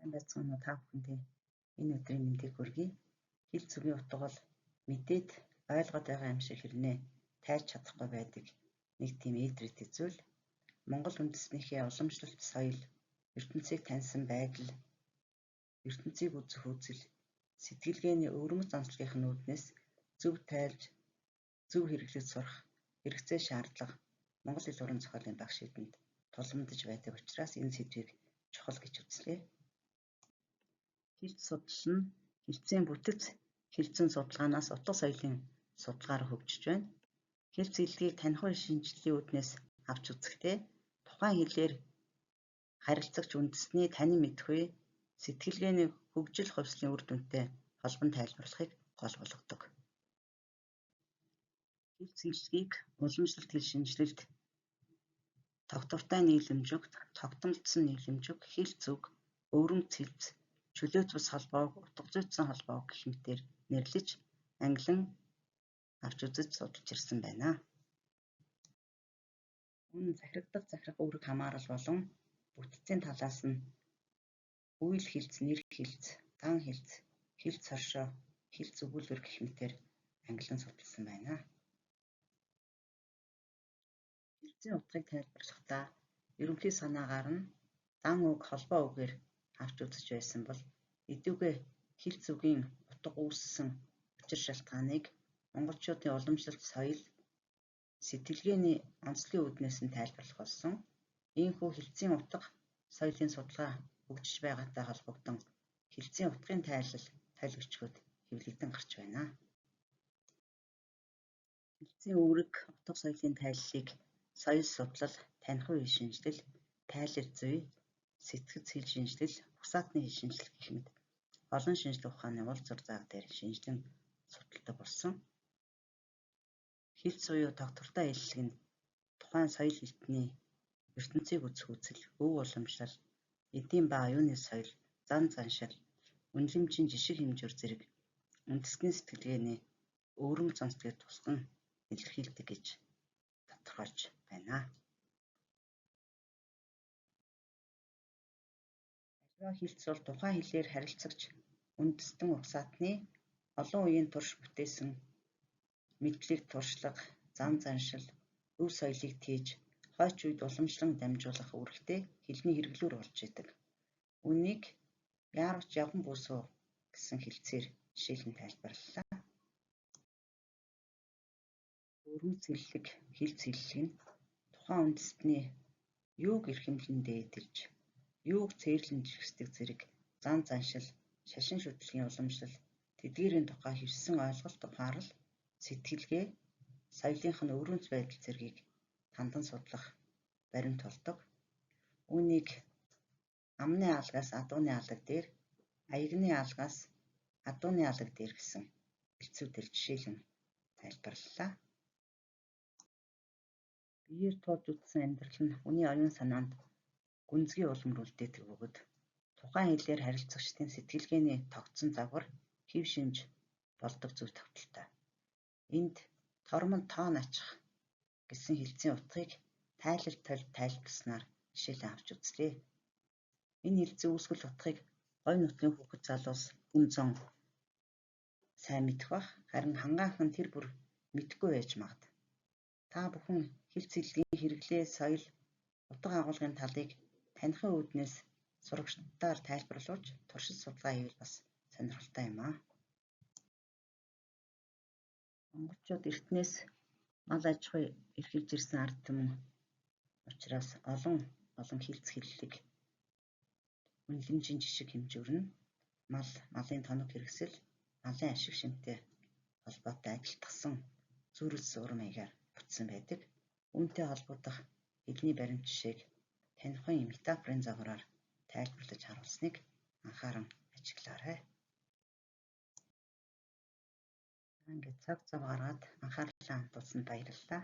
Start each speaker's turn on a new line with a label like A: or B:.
A: Сайн байцгаана уу та бүхэндээ. Энэ өдрийн мэндийг хүргэе. Хил зүгийн утга бол мэдээд ойлгоод байгаа юм шиг хэрнээ тайлж чадахгүй байдаг нэг тийм эдрэтэ зүйл. Монгол үндэстнийхээ уламжлалт соёл, ертөнцийг таньсан байдал, ертөнцийг үзэх үзэл, сэтгэлгээний өвөрмөц онцлогын үүднээс зөв тайлж, зөв хэрэглэж сурах хэрэгцээ шаардлага Монгол Хэл Уран зохиолын багш бидэнд тулгамдж байдаг учраас энэ сэдвийг чухал гэж үзлээ. Хэлц судлал нь хэлцээ бүтэц хэлцэн судалгаанаас утга соёлын судалгаар хөгжиж байна. Хэлц хэллэгийг таних үе шинжилгээний үүднээс авч үзэхдээ тухайн хэлээр харилцагч үндэстний танин мэдэх үе сэтгэлгээний хөгжил хувьслын үр дүнтэй холбон тайлбарлахыг гол болгодог. Хэлц хэллэгийг уламжлалт хэл шинжилэлд тогтвортой нийлэмжиг, тогтмолцсон нийлэмжиг, хэлц үг, өвөрмөц хэлц, чөлөөт бус холбоог, утга зүйцсэн холбоог гэх мэтээр нэрлэж ангилан авч үзэж судалж ирсэн байна. Үүн захирагдах захирах үүрэг хамаарал болон бүтцийн талаас нь үйл хэлц, нэр хэлц, дан хэлц, хэлц хоршоо, хэлц өгүүлбэр гэх мэтээр ангилан судалсан байна. Хэлцийн утгыг тайлбарлахдаа ерөнхий санаагаар нь дан үг, холбоо үгээр авч үзэж байсан бол эдүгээ хэлц үгийн утга үүссэн учир шалтгааныг монголчуудын уламжлалт соёл, сэтгэлгээний онцлогийн үүднээс нь тайлбарлах болсон. Иймээс хэлцийн утга соёлын судалгаа хөгжиж байгаатай холбогдсон хэлцийн утгын тайлал өчгөд хэвлэгдэн гарч байна. Хэлцийн үүрэг, утга соёлын тайллыг соёл судлал, таних үе шинжилэл, тайлал зүй, сэтгэц хэл шинжилэл, угсаатны хэл шинжилэл гэх мэт олон шинжилгээ ухааны уул зур зааг дээр шинжилэн судалдаг болсон. Хэлц буюу тогтвортой хэллэг нь тухайн соёл хэлтний ертөнцийг үзэх үзэл, өв уламжлал, эдийн ба оюуны соёл, зан заншил, үнэлэмжийн жишиг хэмжүүр зэрэг үндэсний сэтгэлгээний өвөрмөц онцлогийг тусган илэрхийлдэг гэж тодорхойлж байна. Аливаа хэлц бол тухайн хэлээр харилцагч үндэстэн угсаатны олон үеийн турш бүтээсэн мэдлэг, туршлага, зан заншил, өв соёлыг тээж хойч үед уламжлан дамжуулах үүрэгтэй хэлний хэрэглүүр болж идэг. Үүнийг яарвч явган бүүсүү гэсэн хэлцээр жишээлэн тайлбарлалаа. Өвөрмөц хэллэг, хэлц хэллэг нь тухайн үндэстний юуг эрхэмлэн дээдэлж, юуг цээрлэн жиргэсдэг зэрэг зан заншил, шашин шүтлэгийн уламжлал, тэдгээрийн тухай хэвссэн ойлголт ухаарал, сэтгэлгээ, соёлынх нь өвөрмөц байдал зэргийг тандан судлах баримт болдог. Үүнийг амны алгаас адууны алаг дээр, аягны алгаас адууны алаг дээр гэсэн хэлцүүдээр жишээлэн тайлбарлалаа. Биеэр тулж үтсэн амьдрал нь хүний оюун санаанд гүнзгий улам үлдээдэг бөгөөд тухайн хэлээр харилцагчдын сэтгэлгээний тогтсон загвар, хэв шинж болдог зөв тогтолтой. Энд тормон тоон ачих гэсэн хэлцийн утгыг тайлбарснаар жишээлэн авч үзлээ. Энэ хэлцэн үүсгэл утгыг гой нутгийн хүүхэд залуус гүн зон сайн мэдэх бах, харин хангаахан тэр бүр мэдэхгүй байж магад. Та бүхэн хэлц хэллэгийн хэрэглээ, соёл, утга агуулгын талыг танихын үүднээс сурагчдаар тайлбарлуулж туршиж судалгаа хийвэл бас сонирхолтой юм аа. Монголчууд эртнээс мал аж ахуй эрхэлж ирсэн ард түмэн учраас олон хэлц хэллэг үнэлэмжийн жишиг хэмжүүр нь малын тоног хэрэгсэл, малын ашиг шимтэй холбоотой адилтгсан зүрэлс урам маягаар бүтсэн байдаг. Үүнтэй холбогдох хэлний баримт жишээг танихын метафорын загвараар тайлбарлаж харуулсныг анхааран ажиглаарай. Ингээд цаг зав гаргаад анхаарлаа хандуулсанд баярлалаа.